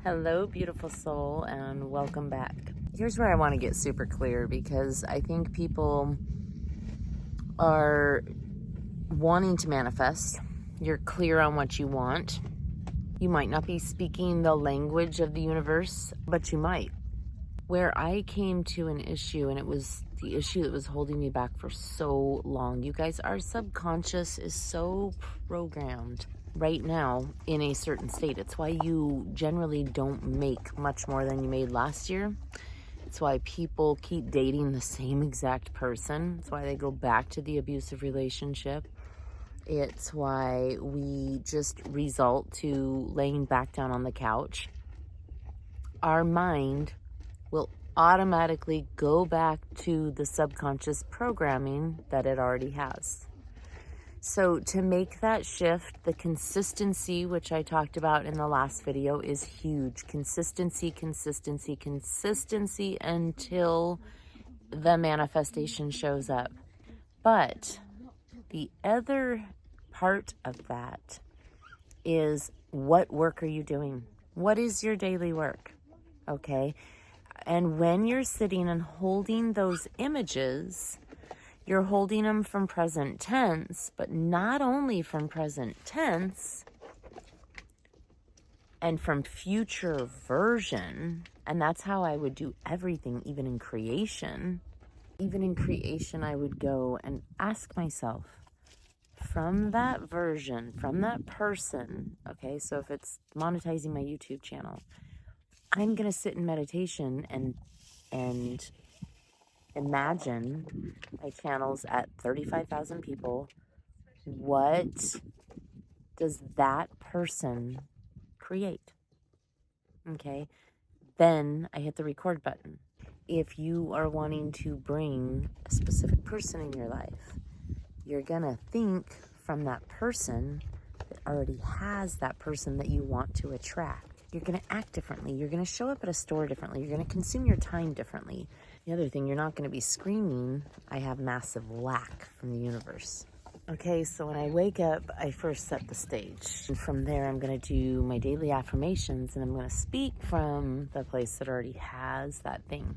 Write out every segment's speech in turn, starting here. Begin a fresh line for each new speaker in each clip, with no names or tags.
Hello, beautiful soul, and welcome back. Here's where I want to get super clear because I think people are wanting to manifest. You're clear on what you want. You might not be speaking the language of the universe, but you might. Where I came to an issue, and it was the issue that was holding me back for so long. You guys, our subconscious is so programmed right now in a certain state. It's why you generally don't make much more than you made last year. It's why people keep dating the same exact person. It's why they go back to the abusive relationship. It's why we just result to laying back down on the couch. Our mind will automatically go back to the subconscious programming that it already has. So to make that shift, the consistency, which I talked about in the last video, is huge. Consistency, consistency, consistency until the manifestation shows up. But the other part of that is, what work are you doing? What is your daily work? Okay. And when you're sitting and holding those images, you're holding them from present tense, but not only from present tense and from future version. And that's how I would do everything, even in creation. Even in creation, I would go and ask myself, from that version, from that person, okay, so if it's monetizing my YouTube channel, I'm going to sit in meditation and imagine my channel's at 35,000 people. What does that person create? Okay. Then I hit the record button. If you are wanting to bring a specific person in your life, you're going to think from that person that already has that person that you want to attract. You're going to act differently. You're going to show up at a store differently. You're going to consume your time differently. The other thing, you're not going to be screaming, I have massive lack from the universe. Okay, so when I wake up, I first set the stage. And from there, I'm going to do my daily affirmations, and I'm going to speak from the place that already has that thing.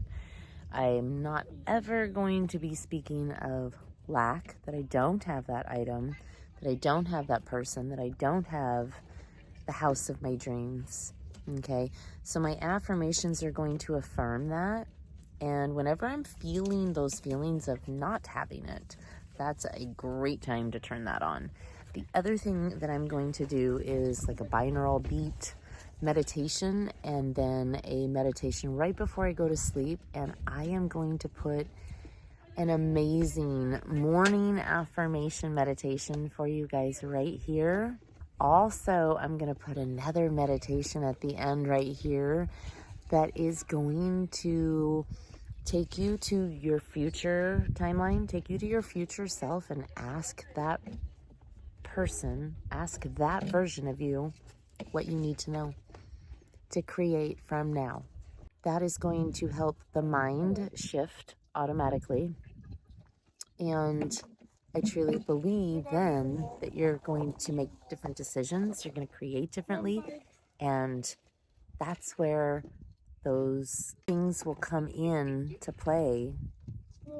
I'm not ever going to be speaking of lack, that I don't have that item, that I don't have that person, that I don't have the house of my dreams. Okay, so my affirmations are going to affirm that. And whenever I'm feeling those feelings of not having it, that's a great time to turn that on. The other thing that I'm going to do is like a binaural beat meditation, and then a meditation right before I go to sleep. And I am going to put an amazing morning affirmation meditation for you guys right here. Also, I'm going to put another meditation at the end right here that is going to take you to your future timeline, take you to your future self, and ask that person, ask that version of you what you need to know to create from now. That is going to help the mind shift automatically. And I truly believe then that you're going to make different decisions. You're going to create differently. And that's where those things will come in to play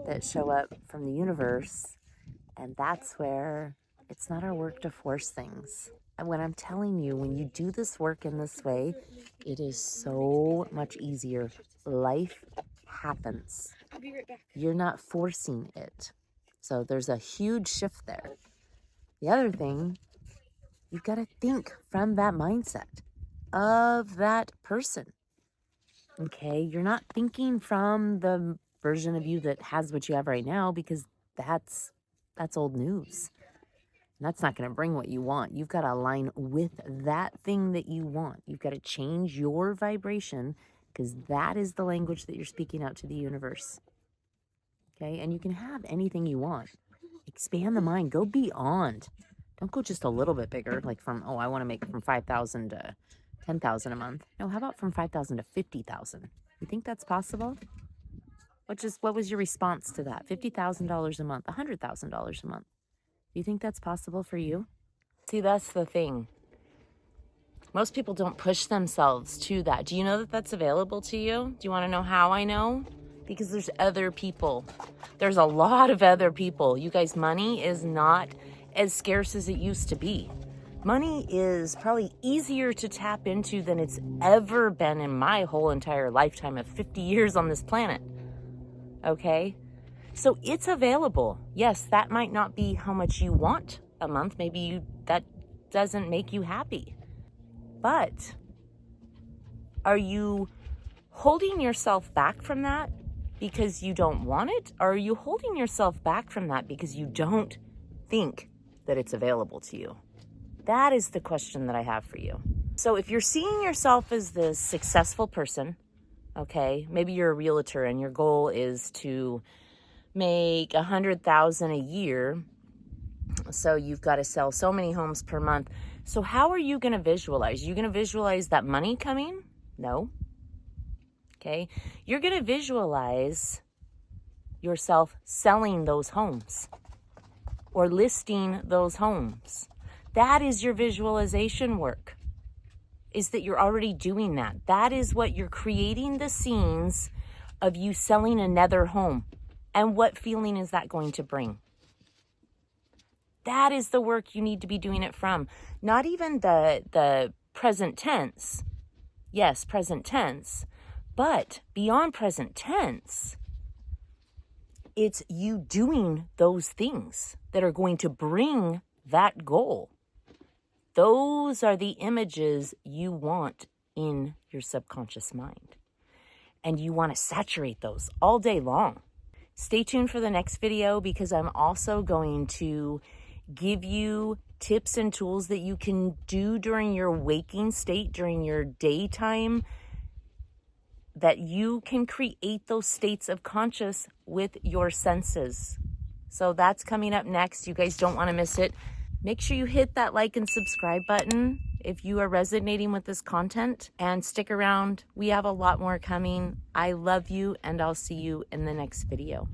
that show up from the universe. And that's where it's not our work to force things. And when I'm telling you, when you do this work in this way, it is so much easier. Life happens.
I'll be right back.
You're not forcing it. So there's a huge shift there. The other thing, you've got to think from that mindset of that person. Okay, you're not thinking from the version of you that has what you have right now, because that's old news. And that's not going to bring what you want. You've got to align with that thing that you want. You've got to change your vibration, because that is the language that you're speaking out to the universe. Okay, and you can have anything you want. Expand the mind. Go beyond. Don't go just a little bit bigger, like from, I want to make from 5,000 to 10,000 a month. No, how about from 5,000 to 50,000? You think that's possible? What was your response to that? $50,000 a month, $100,000 a month. Do you think that's possible for you? See, that's the thing. Most people don't push themselves to that. Do you know that that's available to you? Do you want to know how I know? Because there's other people. There's a lot of other people. You guys, money is not as scarce as it used to be. Money is probably easier to tap into than it's ever been in my whole entire lifetime of 50 years on this planet. Okay? So it's available. Yes, that might not be how much you want a month. Maybe that doesn't make you happy. But are you holding yourself back from that because you don't want it? Or are you holding yourself back from that because you don't think that it's available to you? That is the question that I have for you. So if you're seeing yourself as this successful person, okay, maybe you're a realtor and your goal is to make $100,000 a year. So you've got to sell so many homes per month. So how are you going to visualize? You're going to visualize that money coming? No. Okay. You're going to visualize yourself selling those homes or listing those homes. That is your visualization work, is that you're already doing that. That is what you're creating, the scenes of you selling another home. And what feeling is that going to bring? That is the work you need to be doing it from. Not even the present tense. Yes, present tense. But beyond present tense, it's you doing those things that are going to bring that goal. Those are the images you want in your subconscious mind. And you want to saturate those all day long. Stay tuned for the next video, because I'm also going to give you tips and tools that you can do during your waking state, during your daytime, that you can create those states of conscious with your senses. So that's coming up next. You guys don't want to miss it. Make sure you hit that like and subscribe button if you are resonating with this content, and stick around. We have a lot more coming. I love you, and I'll see you in the next video.